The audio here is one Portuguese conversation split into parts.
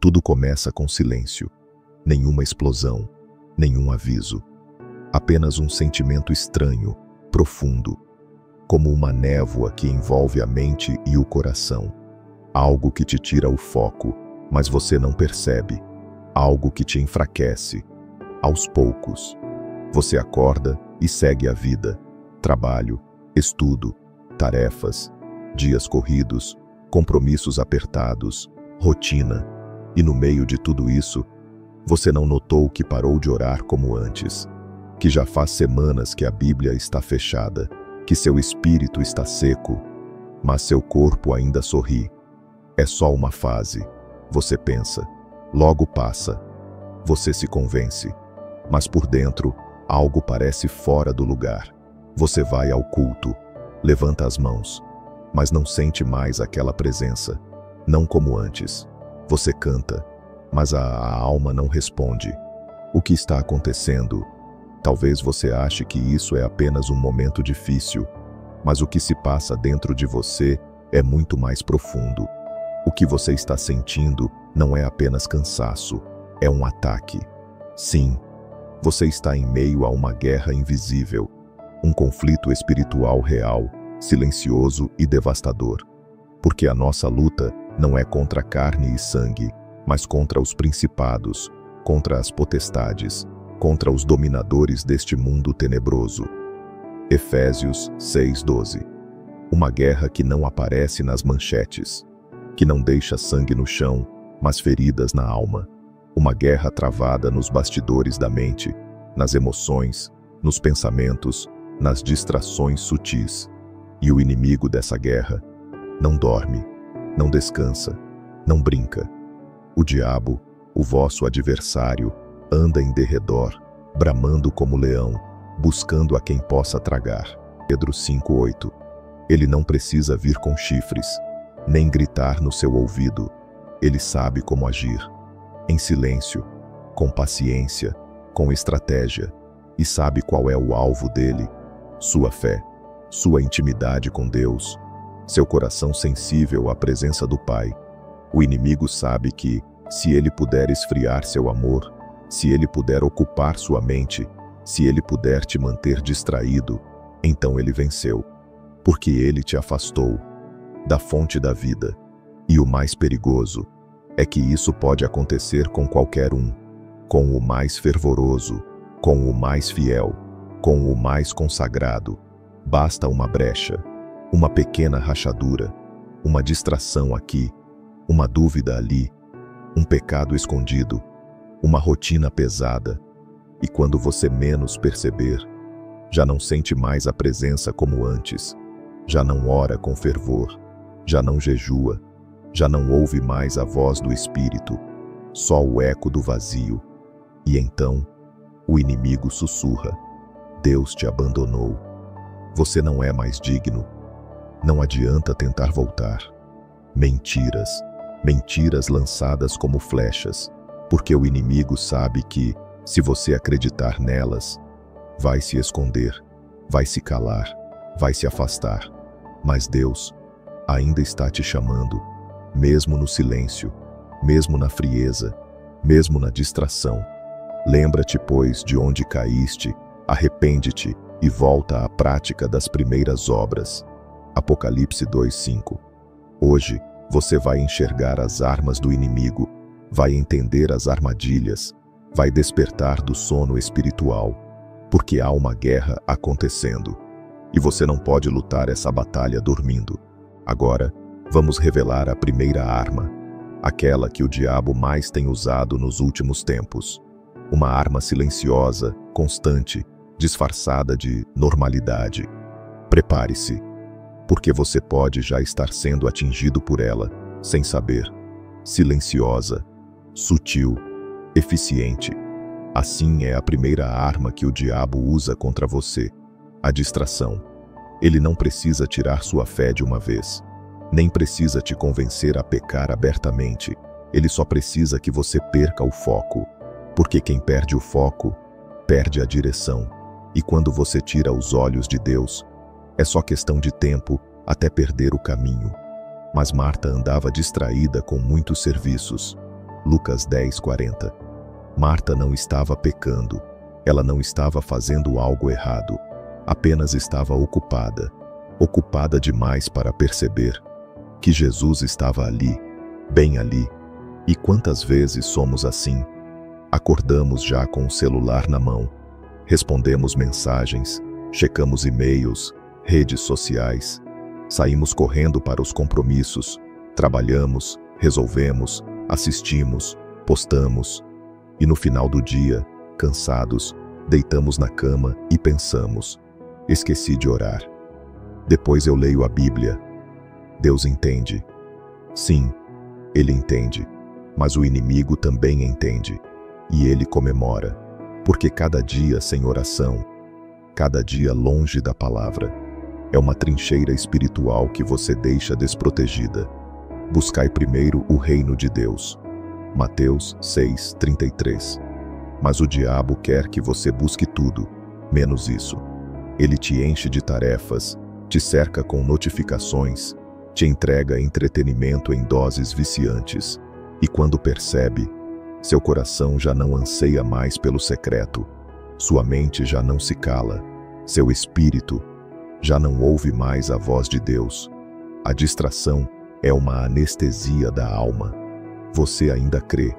Tudo começa com silêncio. Nenhuma explosão, nenhum aviso. Apenas um sentimento estranho, profundo, como uma névoa que envolve a mente e o coração. Algo que te tira o foco, mas você não percebe. Algo que te enfraquece. Aos poucos, você acorda e segue a vida. Trabalho, estudo, tarefas, dias corridos, compromissos apertados, rotina. E no meio de tudo isso, você não notou que parou de orar como antes, que já faz semanas que a Bíblia está fechada, que seu espírito está seco, mas seu corpo ainda sorri. É só uma fase, você pensa, logo passa. Você se convence, mas por dentro, algo parece fora do lugar. Você vai ao culto, levanta as mãos, mas não sente mais aquela presença, não como antes. Você canta, mas a alma não responde. O que está acontecendo? Talvez você ache que isso é apenas um momento difícil, mas o que se passa dentro de você é muito mais profundo. O que você está sentindo não é apenas cansaço, é um ataque. Sim, você está em meio a uma guerra invisível, um conflito espiritual real, silencioso e devastador. Porque a nossa luta não é contra carne e sangue, mas contra os principados, contra as potestades, contra os dominadores deste mundo tenebroso. Efésios 6:12. Uma guerra que não aparece nas manchetes, que não deixa sangue no chão, mas feridas na alma. Uma guerra travada nos bastidores da mente, nas emoções, nos pensamentos, nas distrações sutis. E o inimigo dessa guerra não dorme, não descansa, não brinca. O diabo, o vosso adversário, anda em derredor, bramando como leão, buscando a quem possa tragar. Pedro 5:8. Ele não precisa vir com chifres, nem gritar no seu ouvido. Ele sabe como agir. Em silêncio, com paciência, com estratégia, e sabe qual é o alvo dele: sua fé, sua intimidade com Deus, seu coração sensível à presença do Pai. O inimigo sabe que, se ele puder esfriar seu amor, se ele puder ocupar sua mente, se ele puder te manter distraído, então ele venceu, porque ele te afastou da fonte da vida. E o mais perigoso é que isso pode acontecer com qualquer um, com o mais fervoroso, com o mais fiel, com o mais consagrado. Basta uma brecha, uma pequena rachadura, uma distração aqui, uma dúvida ali, um pecado escondido, uma rotina pesada, e quando você menos perceber, já não sente mais a presença como antes, já não ora com fervor, já não jejua, já não ouve mais a voz do Espírito, só o eco do vazio. E então, o inimigo sussurra: Deus te abandonou. Você não é mais digno. Não adianta tentar voltar. Mentiras, mentiras lançadas como flechas, porque o inimigo sabe que, se você acreditar nelas, vai se esconder, vai se calar, vai se afastar. Mas Deus ainda está te chamando, mesmo no silêncio, mesmo na frieza, mesmo na distração. Lembra-te, pois, de onde caíste, arrepende-te e volta à prática das primeiras obras. Apocalipse 2:5. Hoje, você vai enxergar as armas do inimigo, vai entender as armadilhas, vai despertar do sono espiritual, porque há uma guerra acontecendo, e você não pode lutar essa batalha dormindo. Agora, vamos revelar a primeira arma, aquela que o diabo mais tem usado nos últimos tempos. Uma arma silenciosa, constante, disfarçada de normalidade. Prepare-se, porque você pode já estar sendo atingido por ela, sem saber. Silenciosa, sutil, eficiente. Assim é a primeira arma que o diabo usa contra você: a distração. Ele não precisa tirar sua fé de uma vez, nem precisa te convencer a pecar abertamente. Ele só precisa que você perca o foco, porque quem perde o foco, perde a direção. E quando você tira os olhos de Deus, é só questão de tempo até perder o caminho. Mas Marta andava distraída com muitos serviços. Lucas 10:40. Marta não estava pecando. Ela não estava fazendo algo errado. Apenas estava ocupada. Ocupada demais para perceber que Jesus estava ali, bem ali. E quantas vezes somos assim? Acordamos já com o celular na mão. Respondemos mensagens, checamos e-mails, redes sociais. Saímos correndo para os compromissos. Trabalhamos, resolvemos, assistimos, postamos. E no final do dia, cansados, deitamos na cama e pensamos: esqueci de orar. Depois eu leio a Bíblia. Deus entende. Sim, Ele entende. Mas o inimigo também entende. E ele comemora. Porque cada dia sem oração, cada dia longe da palavra, é uma trincheira espiritual que você deixa desprotegida. Buscai primeiro o reino de Deus. Mateus 6:33. Mas o diabo quer que você busque tudo, menos isso. Ele te enche de tarefas, te cerca com notificações, te entrega entretenimento em doses viciantes. E quando percebe, seu coração já não anseia mais pelo secreto, sua mente já não se cala, seu espírito já não ouve mais a voz de Deus. A distração é uma anestesia da alma. Você ainda crê,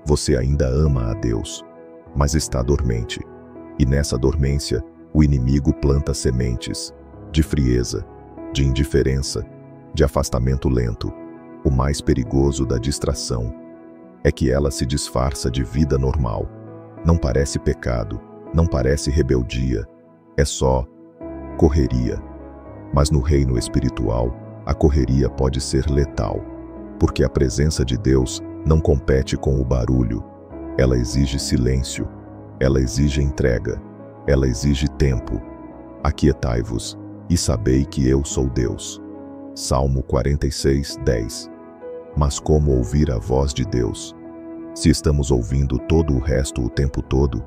você ainda ama a Deus, mas está dormente. E nessa dormência, o inimigo planta sementes de frieza, de indiferença, de afastamento lento. O mais perigoso da distração é que ela se disfarça de vida normal. Não parece pecado, não parece rebeldia, é só correria. Mas no reino espiritual, a correria pode ser letal, porque a presença de Deus não compete com o barulho. Ela exige silêncio, ela exige entrega, ela exige tempo. Aquietai-vos e sabei que eu sou Deus. Salmo 46:10. Mas como ouvir a voz de Deus, se estamos ouvindo todo o resto o tempo todo?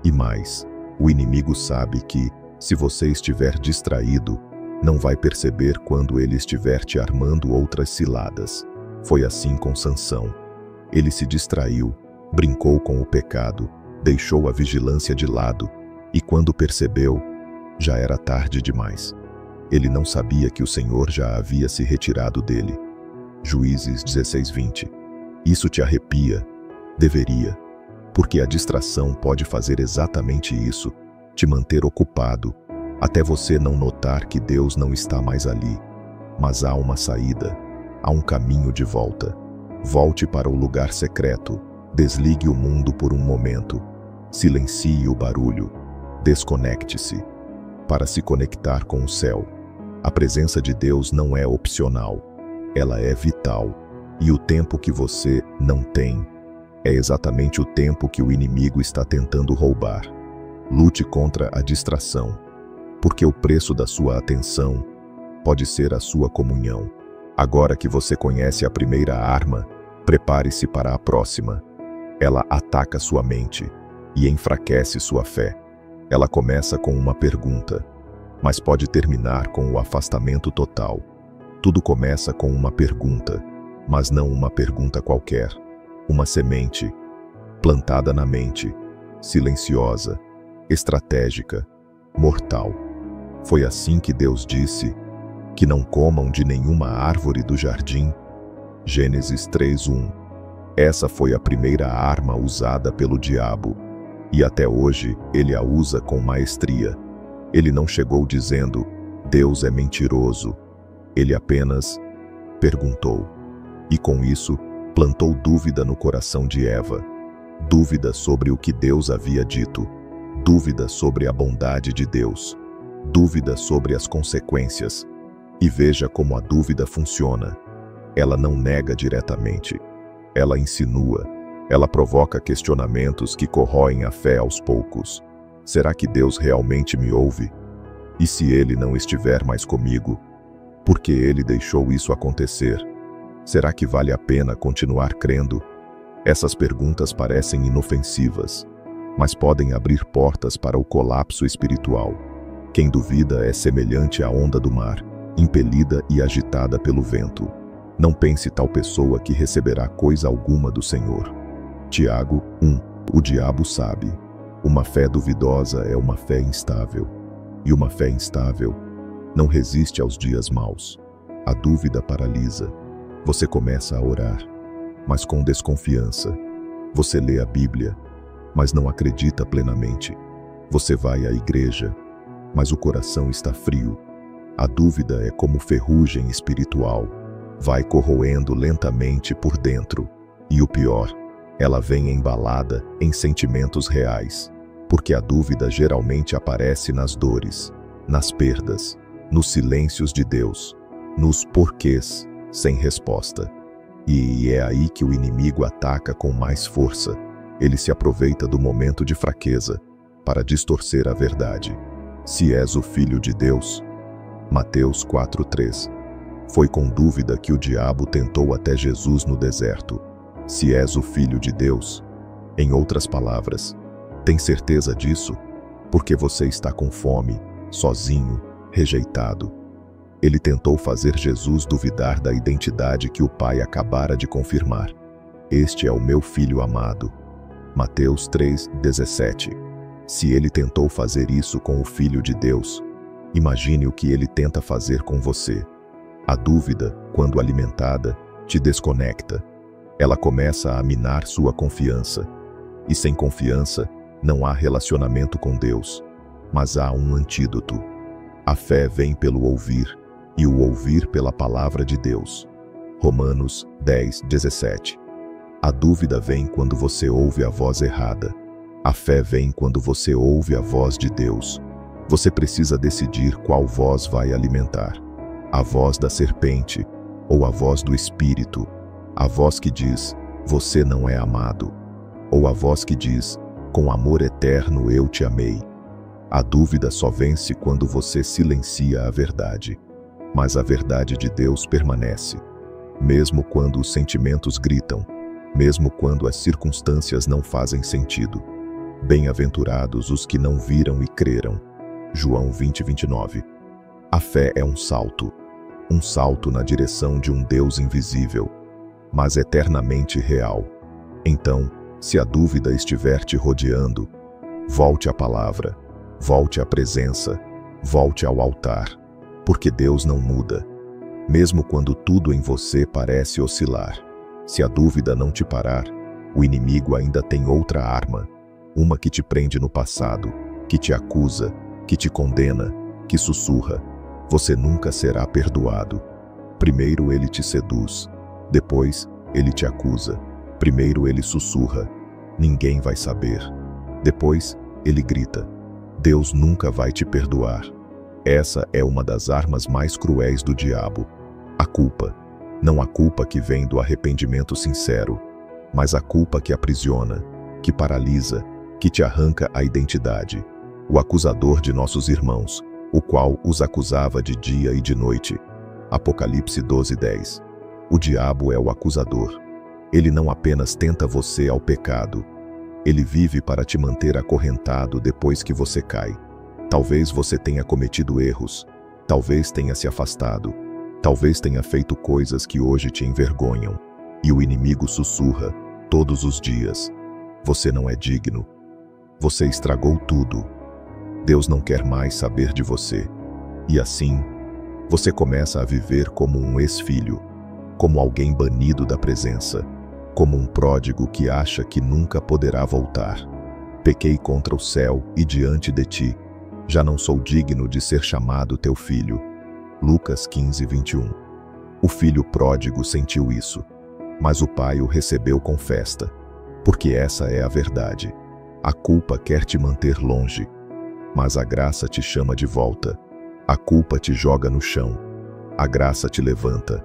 E mais, o inimigo sabe que, se você estiver distraído, não vai perceber quando ele estiver te armando outras ciladas. Foi assim com Sansão. Ele se distraiu, brincou com o pecado, deixou a vigilância de lado, e quando percebeu, já era tarde demais. Ele não sabia que o Senhor já havia se retirado dele. Juízes 16:20. Isso te arrepia? Deveria. Porque a distração pode fazer exatamente isso, te manter ocupado, até você não notar que Deus não está mais ali. Mas há uma saída, há um caminho de volta. Volte para o lugar secreto, desligue o mundo por um momento, silencie o barulho, desconecte-se, para se conectar com o céu. A presença de Deus não é opcional, ela é vital. E o tempo que você não tem é exatamente o tempo que o inimigo está tentando roubar. Lute contra a distração, porque o preço da sua atenção pode ser a sua comunhão. Agora que você conhece a primeira arma, prepare-se para a próxima. Ela ataca sua mente e enfraquece sua fé. Ela começa com uma pergunta, mas pode terminar com o afastamento total. Tudo começa com uma pergunta, mas não uma pergunta qualquer. Uma semente, plantada na mente, silenciosa, estratégica, mortal. Foi assim que Deus disse que não comam de nenhuma árvore do jardim. Gênesis 3:1. Essa foi a primeira arma usada pelo diabo, e até hoje ele a usa com maestria. Ele não chegou dizendo: Deus é mentiroso. Ele apenas perguntou. E com isso, plantou dúvida no coração de Eva. Dúvida sobre o que Deus havia dito. Dúvida sobre a bondade de Deus. Dúvida sobre as consequências. E veja como a dúvida funciona. Ela não nega diretamente. Ela insinua. Ela provoca questionamentos que corroem a fé aos poucos. Será que Deus realmente me ouve? E se Ele não estiver mais comigo? Por que Ele deixou isso acontecer? Será que vale a pena continuar crendo? Essas perguntas parecem inofensivas, mas podem abrir portas para o colapso espiritual. Quem duvida é semelhante à onda do mar, impelida e agitada pelo vento. Não pense tal pessoa que receberá coisa alguma do Senhor. Tiago 1. O diabo sabe. Uma fé duvidosa é uma fé instável. E uma fé instável não resiste aos dias maus. A dúvida paralisa. Você começa a orar, mas com desconfiança. Você lê a Bíblia, mas não acredita plenamente. Você vai à igreja, mas o coração está frio. A dúvida é como ferrugem espiritual. Vai corroendo lentamente por dentro. E o pior, ela vem embalada em sentimentos reais. Porque a dúvida geralmente aparece nas dores, nas perdas, nos silêncios de Deus, nos porquês sem resposta. E é aí que o inimigo ataca com mais força. Ele se aproveita do momento de fraqueza para distorcer a verdade. Se és o Filho de Deus, Mateus 4:3. Foi com dúvida que o diabo tentou até Jesus no deserto. Se és o Filho de Deus, em outras palavras, tem certeza disso? Porque você está com fome, sozinho, rejeitado. Ele tentou fazer Jesus duvidar da identidade que o Pai acabara de confirmar. Este é o meu Filho amado. Mateus 3:17. Se ele tentou fazer isso com o Filho de Deus, imagine o que ele tenta fazer com você. A dúvida, quando alimentada, te desconecta. Ela começa a minar sua confiança. E sem confiança, não há relacionamento com Deus, mas há um antídoto. A fé vem pelo ouvir, e o ouvir pela palavra de Deus. Romanos 10:17. A dúvida vem quando você ouve a voz errada. A fé vem quando você ouve a voz de Deus. Você precisa decidir qual voz vai alimentar. A voz da serpente ou a voz do Espírito. A voz que diz, você não é amado. Ou a voz que diz, com amor eterno eu te amei. A dúvida só vence quando você silencia a verdade. Mas a verdade de Deus permanece. Mesmo quando os sentimentos gritam. Mesmo quando as circunstâncias não fazem sentido. Bem-aventurados os que não viram e creram. João 20:29. A fé é um salto na direção de um Deus invisível, mas eternamente real. Então, se a dúvida estiver te rodeando, volte à palavra, volte à presença, volte ao altar, porque Deus não muda, mesmo quando tudo em você parece oscilar. Se a dúvida não te parar, o inimigo ainda tem outra arma, uma que te prende no passado, que te acusa, que te condena, que sussurra. Você nunca será perdoado. Primeiro ele te seduz, depois ele te acusa. Primeiro ele sussurra, ninguém vai saber. Depois ele grita, Deus nunca vai te perdoar. Essa é uma das armas mais cruéis do diabo. A culpa. Não a culpa que vem do arrependimento sincero, mas a culpa que aprisiona, que paralisa, que te arranca a identidade. O acusador de nossos irmãos, o qual os acusava de dia e de noite. Apocalipse 12:10. O diabo é o acusador. Ele não apenas tenta você ao pecado. Ele vive para te manter acorrentado depois que você cai. Talvez você tenha cometido erros. Talvez tenha se afastado. Talvez tenha feito coisas que hoje te envergonham. E o inimigo sussurra, todos os dias. Você não é digno. Você estragou tudo. Deus não quer mais saber de você. E assim, você começa a viver como um ex-filho, como alguém banido da presença, como um pródigo que acha que nunca poderá voltar. Pequei contra o céu e diante de ti. Já não sou digno de ser chamado teu filho. Lucas 15:21. O filho pródigo sentiu isso, mas o pai o recebeu com festa, porque essa é a verdade. A culpa quer te manter longe, mas a graça te chama de volta. A culpa te joga no chão. A graça te levanta.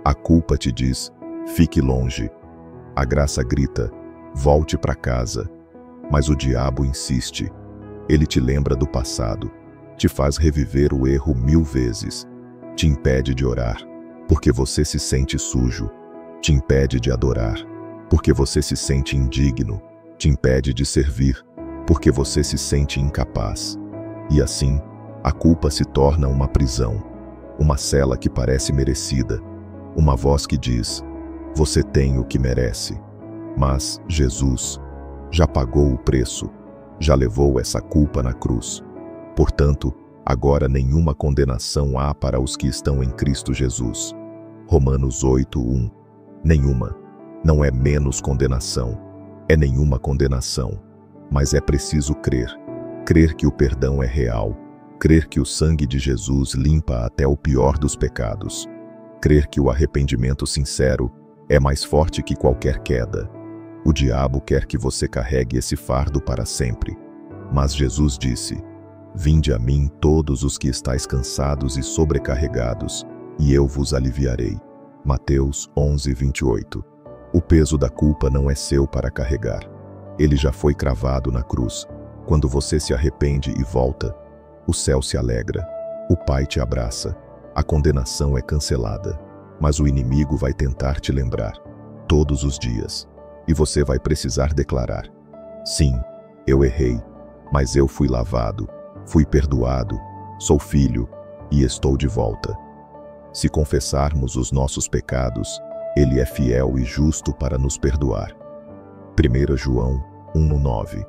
A culpa te diz, fique longe. A graça grita, volte para casa. Mas o diabo insiste. Ele te lembra do passado, te faz reviver o erro 1000 vezes. Te impede de orar, porque você se sente sujo. Te impede de adorar, porque você se sente indigno. Te impede de servir, porque você se sente incapaz. E assim, a culpa se torna uma prisão, uma cela que parece merecida, Uma voz que diz: você tem o que merece. Mas Jesus já pagou o preço, já levou essa culpa na cruz. Portanto, agora nenhuma condenação há para os que estão em Cristo Jesus. Romanos 8:1. Nenhuma. Não é menos condenação, é nenhuma condenação. Mas é preciso crer. Crer que o perdão é real. Crer que o sangue de Jesus limpa até o pior dos pecados. Crer que o arrependimento sincero é mais forte que qualquer queda. O diabo quer que você carregue esse fardo para sempre. Mas Jesus disse: vinde a mim todos os que estáis cansados e sobrecarregados, e eu vos aliviarei. Mateus 11:28. O peso da culpa não é seu para carregar. Ele já foi cravado na cruz. Quando você se arrepende e volta, o céu se alegra, o Pai te abraça, a condenação é cancelada. Mas o inimigo vai tentar te lembrar, todos os dias. E você vai precisar declarar: sim, eu errei, mas eu fui lavado, fui perdoado, sou filho e estou de volta. Se confessarmos os nossos pecados, Ele é fiel e justo para nos perdoar. 1 João 1:9.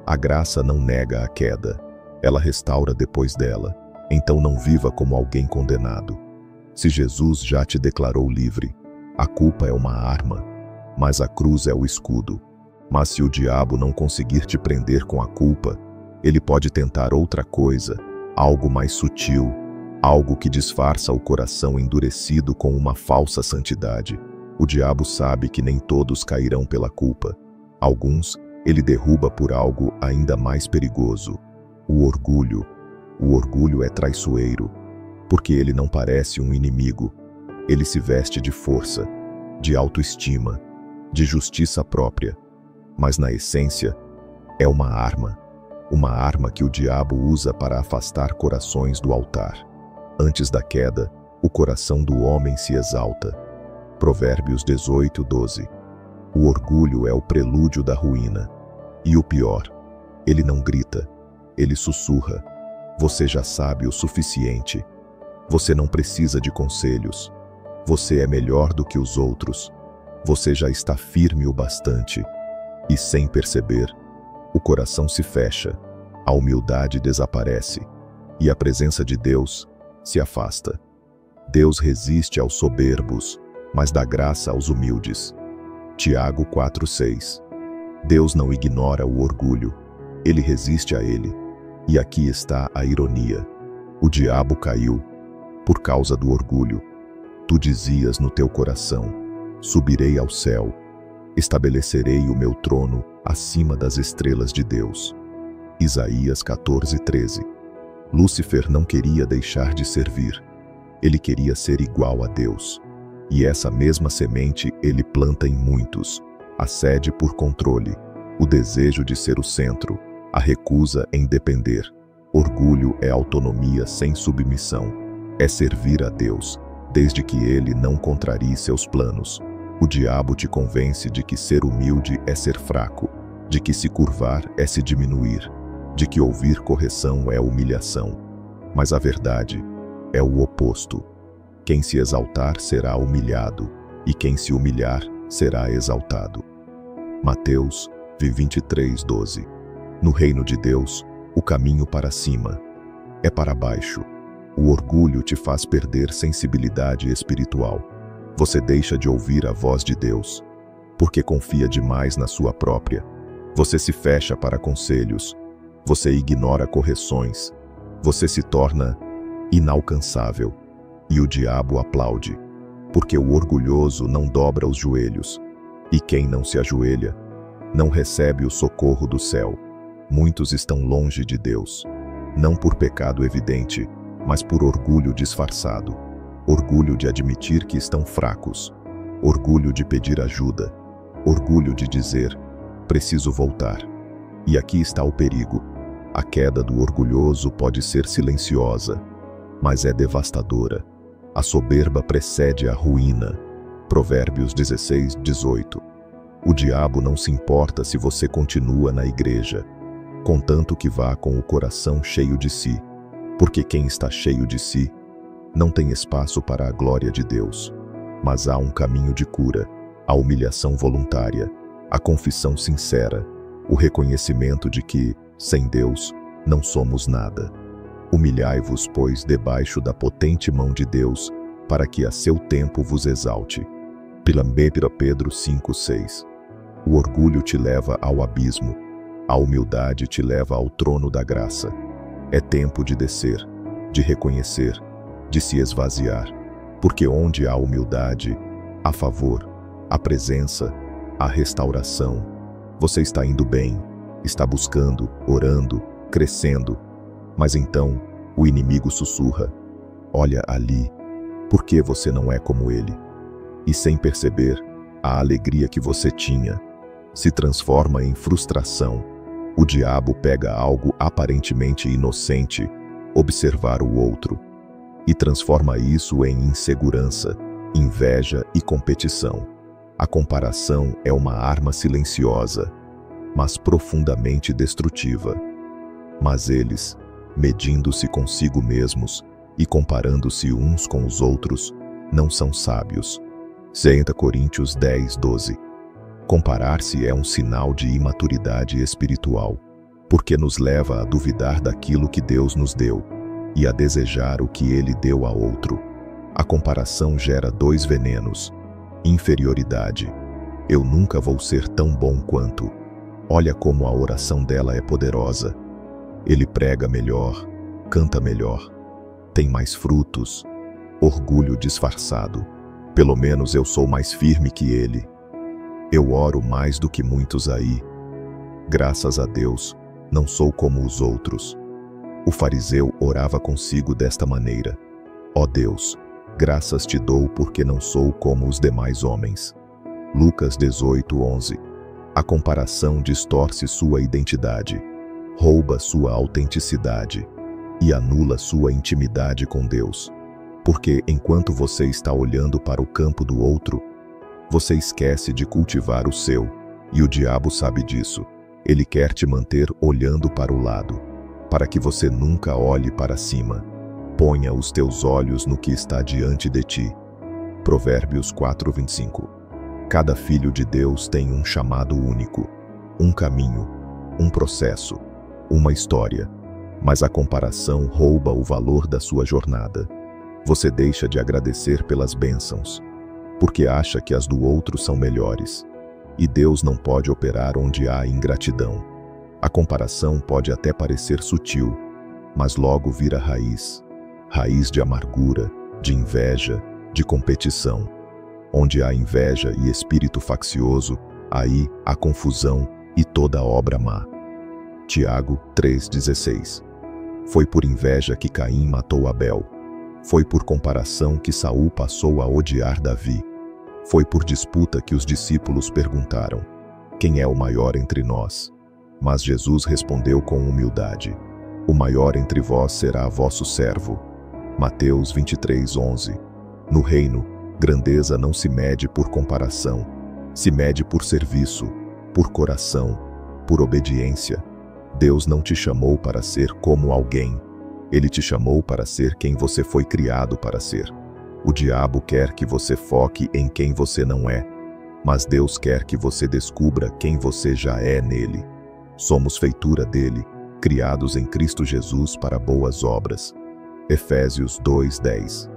A graça não nega a queda, ela restaura depois dela, então não viva como alguém condenado. Se Jesus já te declarou livre, a culpa é uma arma, mas a cruz é o escudo. Mas se o diabo não conseguir te prender com a culpa, ele pode tentar outra coisa, algo mais sutil, algo que disfarça o coração endurecido com uma falsa santidade. O diabo sabe que nem todos cairão pela culpa. Alguns ele derruba por algo ainda mais perigoso: o orgulho. O orgulho é traiçoeiro, porque ele não parece um inimigo. Ele se veste de força, de autoestima, de justiça própria. Mas na essência, é uma arma que o diabo usa para afastar corações do altar. Antes da queda, o coração do homem se exalta. Provérbios 18:12. O orgulho é o prelúdio da ruína. E o pior, ele não grita, ele sussurra: você já sabe o suficiente. Você não precisa de conselhos. Você é melhor do que os outros. Você já está firme o bastante. E sem perceber, o coração se fecha, a humildade desaparece e a presença de Deus se afasta. Deus resiste aos soberbos, mas dá graça aos humildes. Tiago 4:6. Deus não ignora o orgulho, ele resiste a ele. E aqui está a ironia: o diabo caiu por causa do orgulho. Tu dizias no teu coração: subirei ao céu, estabelecerei o meu trono acima das estrelas de Deus. Isaías 14:13. Lúcifer não queria deixar de servir. Ele queria ser igual a Deus. E essa mesma semente ele planta em muitos: a sede por controle, o desejo de ser o centro, a recusa em depender. Orgulho é autonomia sem submissão. É servir a Deus, desde que Ele não contrarie seus planos. O diabo te convence de que ser humilde é ser fraco, de que se curvar é se diminuir, de que ouvir correção é humilhação. Mas a verdade é o oposto. Quem se exaltar será humilhado, e quem se humilhar será exaltado. Mateus 23:12. No reino de Deus, o caminho para cima é para baixo. O orgulho te faz perder sensibilidade espiritual. Você deixa de ouvir a voz de Deus, porque confia demais na sua própria. Você se fecha para conselhos. Você ignora correções. Você se torna inalcançável. E o diabo aplaude, porque o orgulhoso não dobra os joelhos. E quem não se ajoelha, não recebe o socorro do céu. Muitos estão longe de Deus, não por pecado evidente, mas por orgulho disfarçado. Orgulho de admitir que estão fracos. Orgulho de pedir ajuda. Orgulho de dizer: preciso voltar. E aqui está o perigo. A queda do orgulhoso pode ser silenciosa, mas é devastadora. A soberba precede a ruína. Provérbios 16:18. O diabo não se importa se você continua na igreja, contanto que vá com o coração cheio de si, porque quem está cheio de si não tem espaço para a glória de Deus. Mas há um caminho de cura, a humilhação voluntária, a confissão sincera, o reconhecimento de que, sem Deus, não somos nada. Humilhai-vos, pois, debaixo da potente mão de Deus, para que a seu tempo vos exalte. Pedro 5:6. O orgulho te leva ao abismo, a humildade te leva ao trono da graça. É tempo de descer, de reconhecer, de se esvaziar, porque onde há humildade, há favor, há presença, há restauração. Você está indo bem, está buscando, orando, crescendo, mas então o inimigo sussurra: olha ali, por que você não é como ele? E sem perceber, a alegria que você tinha se transforma em frustração. O diabo pega algo aparentemente inocente, observar o outro, e transforma isso em insegurança, inveja e competição. A comparação é uma arma silenciosa, mas profundamente destrutiva. Mas eles, medindo-se consigo mesmos e comparando-se uns com os outros, não são sábios. 2 Coríntios 10:12. Comparar-se é um sinal de imaturidade espiritual, porque nos leva a duvidar daquilo que Deus nos deu e a desejar o que Ele deu a outro. A comparação gera dois venenos: inferioridade. Eu nunca vou ser tão bom quanto. Olha como a oração dela é poderosa. Ele prega melhor, canta melhor, tem mais frutos. Orgulho disfarçado. Pelo menos eu sou mais firme que ele. Eu oro mais do que muitos aí. Graças a Deus, não sou como os outros. O fariseu orava consigo desta maneira: ó Deus, graças te dou porque não sou como os demais homens. Lucas 18:11. A comparação distorce sua identidade, rouba sua autenticidade e anula sua intimidade com Deus. Porque enquanto você está olhando para o campo do outro, você esquece de cultivar o seu, e o diabo sabe disso. Ele quer te manter olhando para o lado, para que você nunca olhe para cima. Ponha os teus olhos no que está diante de ti. Provérbios 4:25. Cada filho de Deus tem um chamado único, um caminho, um processo, uma história, mas a comparação rouba o valor da sua jornada. Você deixa de agradecer pelas bênçãos, porque acha que as do outro são melhores. E Deus não pode operar onde há ingratidão. A comparação pode até parecer sutil, mas logo vira raiz. Raiz de amargura, de inveja, de competição. Onde há inveja e espírito faccioso, aí há confusão e toda obra má. Tiago 3:16. Foi por inveja que Caim matou Abel. Foi por comparação que Saul passou a odiar Davi. Foi por disputa que os discípulos perguntaram: quem é o maior entre nós? Mas Jesus respondeu com humildade: o maior entre vós será vosso servo. Mateus 23:11. No reino, grandeza não se mede por comparação, se mede por serviço, por coração, por obediência. Deus não te chamou para ser como alguém. Ele te chamou para ser quem você foi criado para ser. O diabo quer que você foque em quem você não é, mas Deus quer que você descubra quem você já é nele. Somos feitura dele, criados em Cristo Jesus para boas obras. Efésios 2:10.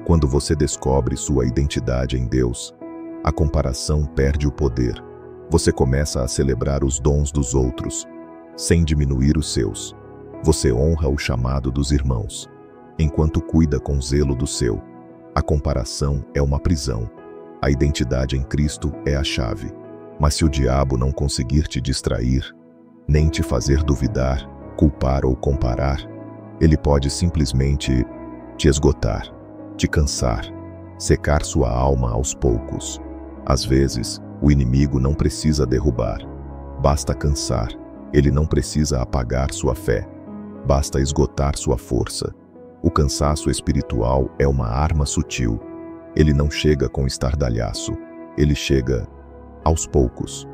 Quando você descobre sua identidade em Deus, a comparação perde o poder. Você começa a celebrar os dons dos outros, sem diminuir os seus. Você honra o chamado dos irmãos, enquanto cuida com zelo do seu. A comparação é uma prisão. A identidade em Cristo é a chave. Mas se o diabo não conseguir te distrair, nem te fazer duvidar, culpar ou comparar, ele pode simplesmente te esgotar, te cansar, secar sua alma aos poucos. Às vezes, o inimigo não precisa derrubar, basta cansar. Ele não precisa apagar sua fé, basta esgotar sua força. O cansaço espiritual é uma arma sutil. Ele não chega com estardalhaço, ele chega aos poucos.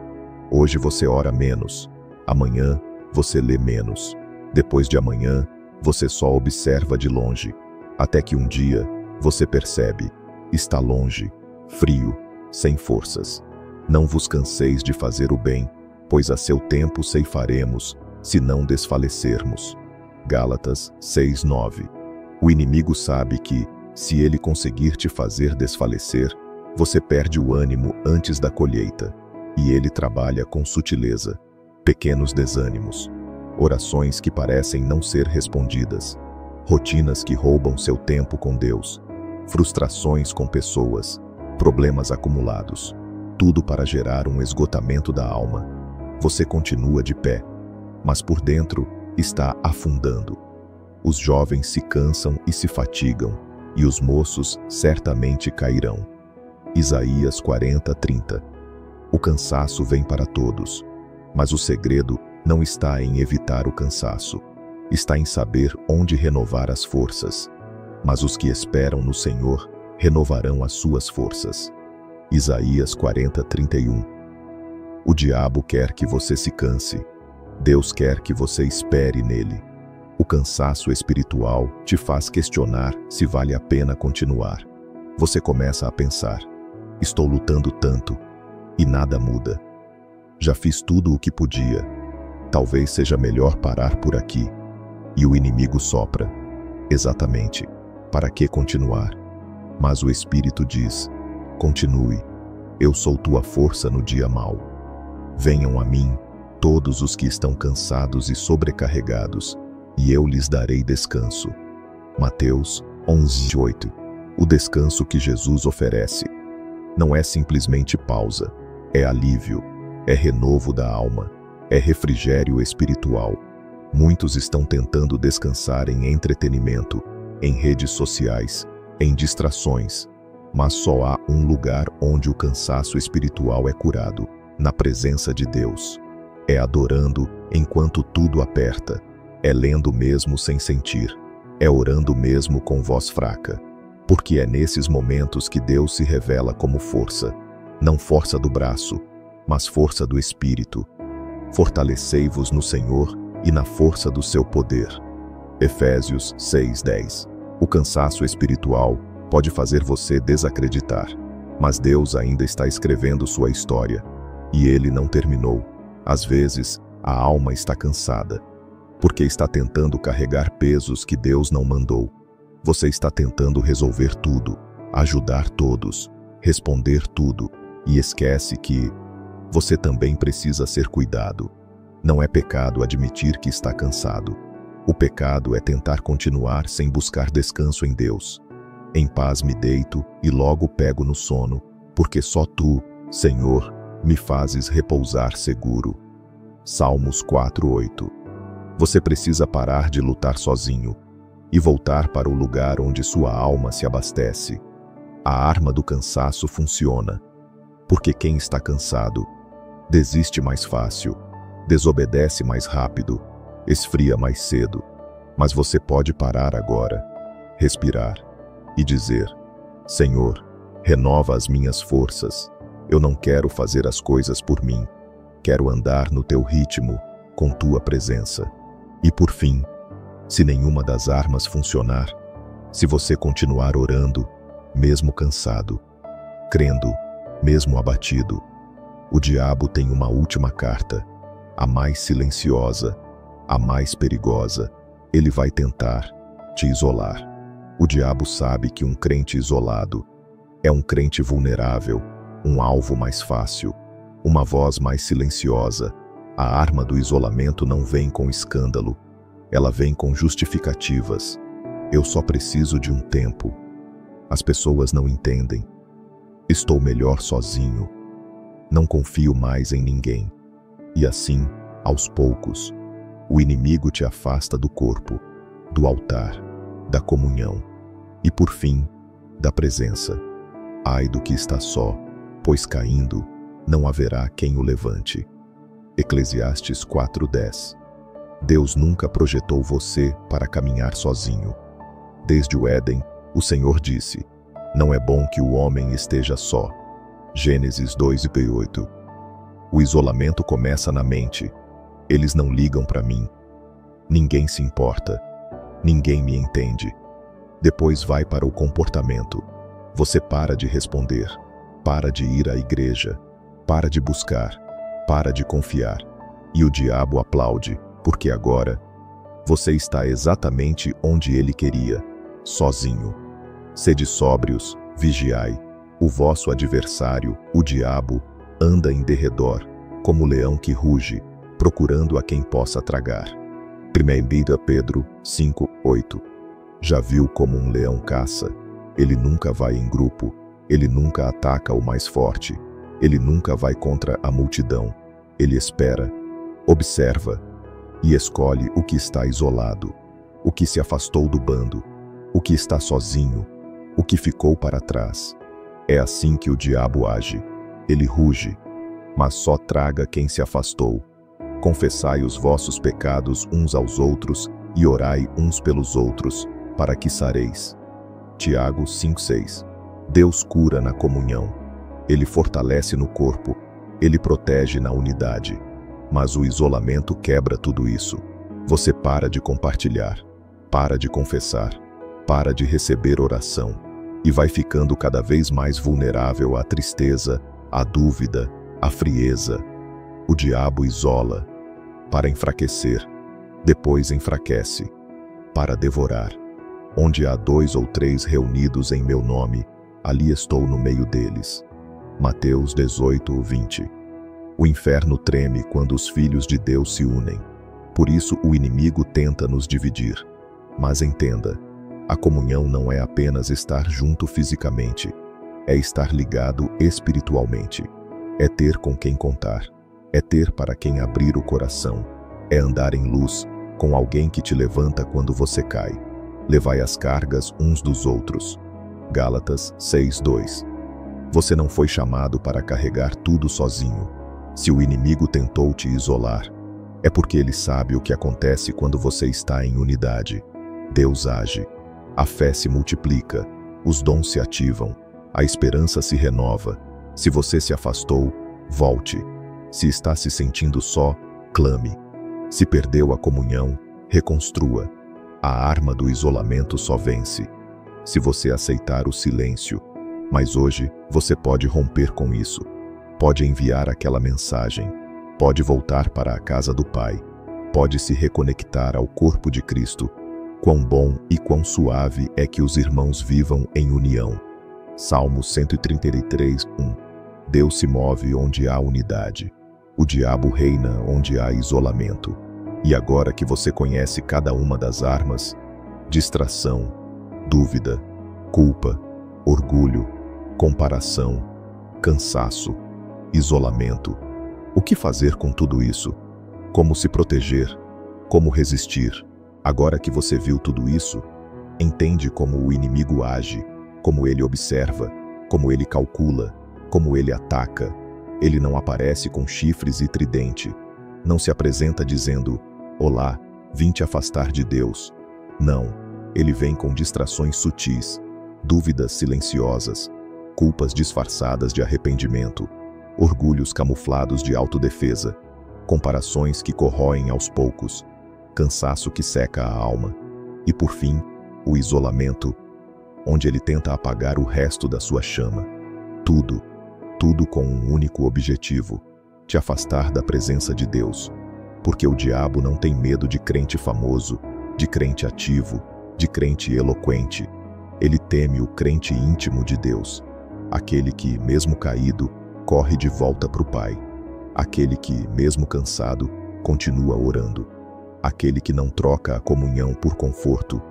Hoje você ora menos, amanhã você lê menos, depois de amanhã você só observa de longe, até que um dia você percebe: está longe, frio, sem forças. Não vos canseis de fazer o bem, pois a seu tempo ceifaremos, se não desfalecermos. Gálatas 6:9. O inimigo sabe que, se ele conseguir te fazer desfalecer, você perde o ânimo antes da colheita, e ele trabalha com sutileza. Pequenos desânimos, orações que parecem não ser respondidas, rotinas que roubam seu tempo com Deus, frustrações com pessoas, problemas acumulados, tudo para gerar um esgotamento da alma. Você continua de pé, mas por dentro está afundando. Os jovens se cansam e se fatigam, e os moços certamente cairão. Isaías 40:30. O cansaço vem para todos, mas o segredo não está em evitar o cansaço, está em saber onde renovar as forças. Mas os que esperam no Senhor renovarão as suas forças. Isaías 40:31. O diabo quer que você se canse. Deus quer que você espere nele. O cansaço espiritual te faz questionar se vale a pena continuar. Você começa a pensar: estou lutando tanto e nada muda. Já fiz tudo o que podia. Talvez seja melhor parar por aqui. E o inimigo sopra: exatamente, para que continuar? Mas o Espírito diz: continue. Eu sou tua força no dia mau. Venham a mim, todos os que estão cansados e sobrecarregados, e eu lhes darei descanso. Mateus 11:8. O descanso que Jesus oferece não é simplesmente pausa, é alívio, é renovo da alma, é refrigério espiritual. Muitos estão tentando descansar em entretenimento, em redes sociais, em distrações, mas só há um lugar onde o cansaço espiritual é curado: na presença de Deus. É adorando enquanto tudo aperta, é lendo mesmo sem sentir, é orando mesmo com voz fraca. Porque é nesses momentos que Deus se revela como força, não força do braço, mas força do Espírito. Fortalecei-vos no Senhor e na força do seu poder. Efésios 6:10. O cansaço espiritual pode fazer você desacreditar, mas Deus ainda está escrevendo sua história, e Ele não terminou. Às vezes, a alma está cansada, porque está tentando carregar pesos que Deus não mandou. Você está tentando resolver tudo, ajudar todos, responder tudo, e esquece que você também precisa ser cuidado. Não é pecado admitir que está cansado. O pecado é tentar continuar sem buscar descanso em Deus. Em paz me deito e logo pego no sono, porque só tu, Senhor, me fazes repousar seguro. Salmos 4:8. Você precisa parar de lutar sozinho e voltar para o lugar onde sua alma se abastece. A arma do cansaço funciona, porque quem está cansado desiste mais fácil, desobedece mais rápido, esfria mais cedo. Mas você pode parar agora, respirar e dizer: Senhor, renova as minhas forças. Eu não quero fazer as coisas por mim. Quero andar no teu ritmo, com tua presença. E por fim, se nenhuma das armas funcionar, se você continuar orando, mesmo cansado, crendo, mesmo abatido, o diabo tem uma última carta, a mais silenciosa, a mais perigosa. Ele vai tentar te isolar. O diabo sabe que um crente isolado é um crente vulnerável, um alvo mais fácil, uma voz mais silenciosa. A arma do isolamento não vem com escândalo, ela vem com justificativas. Eu só preciso de um tempo. As pessoas não entendem. Estou melhor sozinho. Não confio mais em ninguém. E assim, aos poucos, o inimigo te afasta do corpo, do altar, da comunhão e, por fim, da presença. Ai do que está só, pois caindo, não haverá quem o levante. Eclesiastes 4:10. Deus nunca projetou você para caminhar sozinho. Desde o Éden, o Senhor disse: não é bom que o homem esteja só. Gênesis 2:8. O isolamento começa na mente. Eles não ligam para mim. Ninguém se importa. Ninguém me entende. Depois vai para o comportamento. Você para de responder. para de ir à igreja, para de buscar, para de confiar. E o diabo aplaude, porque agora você está exatamente onde ele queria, sozinho. Sede sóbrios, vigiai. O vosso adversário, o diabo, anda em derredor, como leão que ruge, procurando a quem possa tragar. 1 Pedro 5:8. Já viu como um leão caça? Ele nunca vai em grupo, ele nunca ataca o mais forte, ele nunca vai contra a multidão. Ele espera, observa e escolhe o que está isolado, o que se afastou do bando, o que está sozinho, o que ficou para trás. É assim que o diabo age. Ele ruge, mas só traga quem se afastou. Confessai os vossos pecados uns aos outros e orai uns pelos outros, para que sareis. Tiago 5:6. Deus cura na comunhão. Ele fortalece no corpo. Ele protege na unidade. Mas o isolamento quebra tudo isso. Você para de compartilhar, para de confessar, para de receber oração e vai ficando cada vez mais vulnerável à tristeza, à dúvida, à frieza. O diabo isola para enfraquecer, depois enfraquece para devorar. Onde há 2 ou 3 reunidos em meu nome, ali estou no meio deles. Mateus 18:20. O inferno treme quando os filhos de Deus se unem. Por isso o inimigo tenta nos dividir. Mas entenda, a comunhão não é apenas estar junto fisicamente, é estar ligado espiritualmente. É ter com quem contar, é ter para quem abrir o coração, é andar em luz com alguém que te levanta quando você cai. Levai as cargas uns dos outros. Gálatas 6:2. Você não foi chamado para carregar tudo sozinho. Se o inimigo tentou te isolar, é porque ele sabe o que acontece quando você está em unidade. Deus age, a fé se multiplica, os dons se ativam, a esperança se renova. Se você se afastou, volte. Se está se sentindo só, clame. Se perdeu a comunhão, reconstrua. A arma do isolamento só vence se você aceitar o silêncio. Mas hoje você pode romper com isso. Pode enviar aquela mensagem, pode voltar para a casa do Pai, pode se reconectar ao corpo de Cristo. Quão bom e quão suave é que os irmãos vivam em união. Salmo 133:1. Deus se move onde há unidade. O diabo reina onde há isolamento. E agora que você conhece cada uma das armas, distração, dúvida, culpa, orgulho, comparação, cansaço, isolamento. O que fazer com tudo isso? Como se proteger? Como resistir? Agora que você viu tudo isso, entende como o inimigo age, como ele observa, como ele calcula, como ele ataca. Ele não aparece com chifres e tridente. Não se apresenta dizendo: "Olá, vim te afastar de Deus." Não, ele vem com distrações sutis, dúvidas silenciosas, culpas disfarçadas de arrependimento, orgulhos camuflados de autodefesa, comparações que corroem aos poucos, cansaço que seca a alma, e por fim, o isolamento, onde ele tenta apagar o resto da sua chama. Tudo com um único objetivo: te afastar da presença de Deus. Porque o diabo não tem medo de crente famoso, de crente ativo, de crente eloquente. Ele teme o crente íntimo de Deus, aquele que, mesmo caído, corre de volta para o Pai. Aquele que, mesmo cansado, continua orando. Aquele que não troca a comunhão por conforto,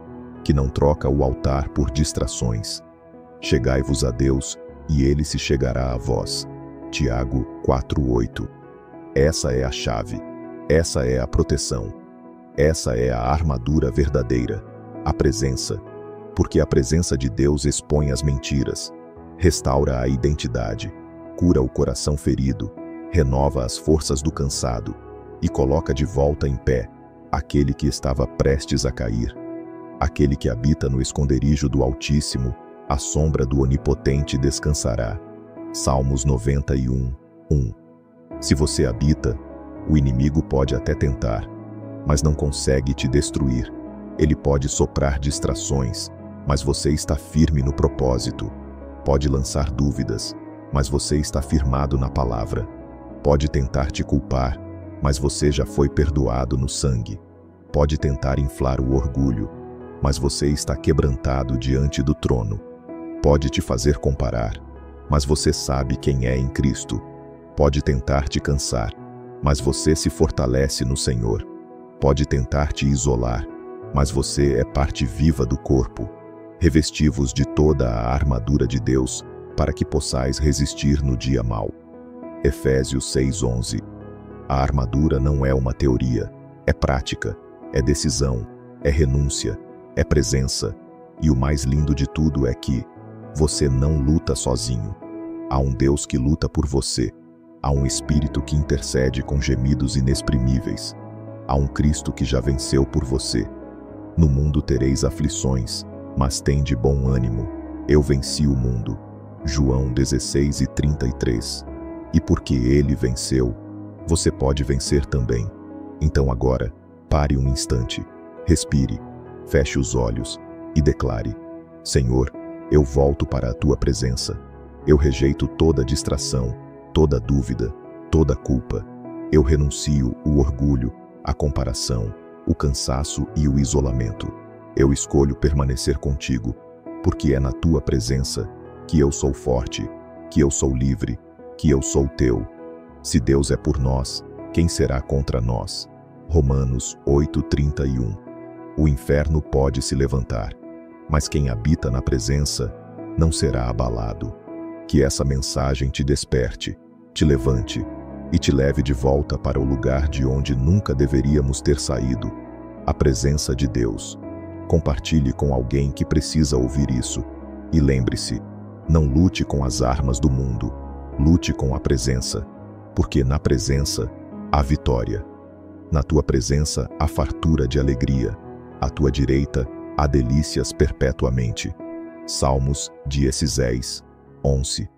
que não troca o altar por distrações. Chegai-vos a Deus, e Ele se chegará a vós. Tiago 4:8. Essa é a chave, essa é a proteção, essa é a armadura verdadeira, a presença. Porque a presença de Deus expõe as mentiras, restaura a identidade, cura o coração ferido, renova as forças do cansado e coloca de volta em pé aquele que estava prestes a cair. Aquele que habita no esconderijo do Altíssimo, à sombra do Onipotente descansará. Salmos 91:1. Se você habita, o inimigo pode até tentar, mas não consegue te destruir. Ele pode soprar distrações, mas você está firme no propósito. Pode lançar dúvidas, mas você está firmado na palavra. Pode tentar te culpar, mas você já foi perdoado no sangue. Pode tentar inflar o orgulho, mas você está quebrantado diante do trono. Pode te fazer comparar, mas você sabe quem é em Cristo. Pode tentar te cansar, mas você se fortalece no Senhor. Pode tentar te isolar, mas você é parte viva do corpo. Revesti-vos de toda a armadura de Deus, para que possais resistir no dia mau. Efésios 6:11. A armadura não é uma teoria, é prática, é decisão, é renúncia, é presença. E o mais lindo de tudo é que você não luta sozinho. Há um Deus que luta por você. Há um Espírito que intercede com gemidos inexprimíveis. Há um Cristo que já venceu por você. No mundo tereis aflições, mas tende bom ânimo. Eu venci o mundo. João 16:33. E porque ele venceu, você pode vencer também. Então agora, pare um instante, respire, feche os olhos e declare: Senhor, eu volto para a tua presença. Eu rejeito toda distração, toda dúvida, toda culpa. Eu renuncio o orgulho, a comparação, o cansaço e o isolamento. Eu escolho permanecer contigo, porque é na tua presença que eu sou forte, que eu sou livre, que eu sou teu. Se Deus é por nós, quem será contra nós? Romanos 8:31. O inferno pode se levantar, mas quem habita na presença não será abalado. Que essa mensagem te desperte, te levante e te leve de volta para o lugar de onde nunca deveríamos ter saído, a presença de Deus. Compartilhe com alguém que precisa ouvir isso. E lembre-se, não lute com as armas do mundo, lute com a presença, porque na presença há vitória. Na tua presença há fartura de alegria, à tua direita há delícias perpetuamente. Salmos 16:11.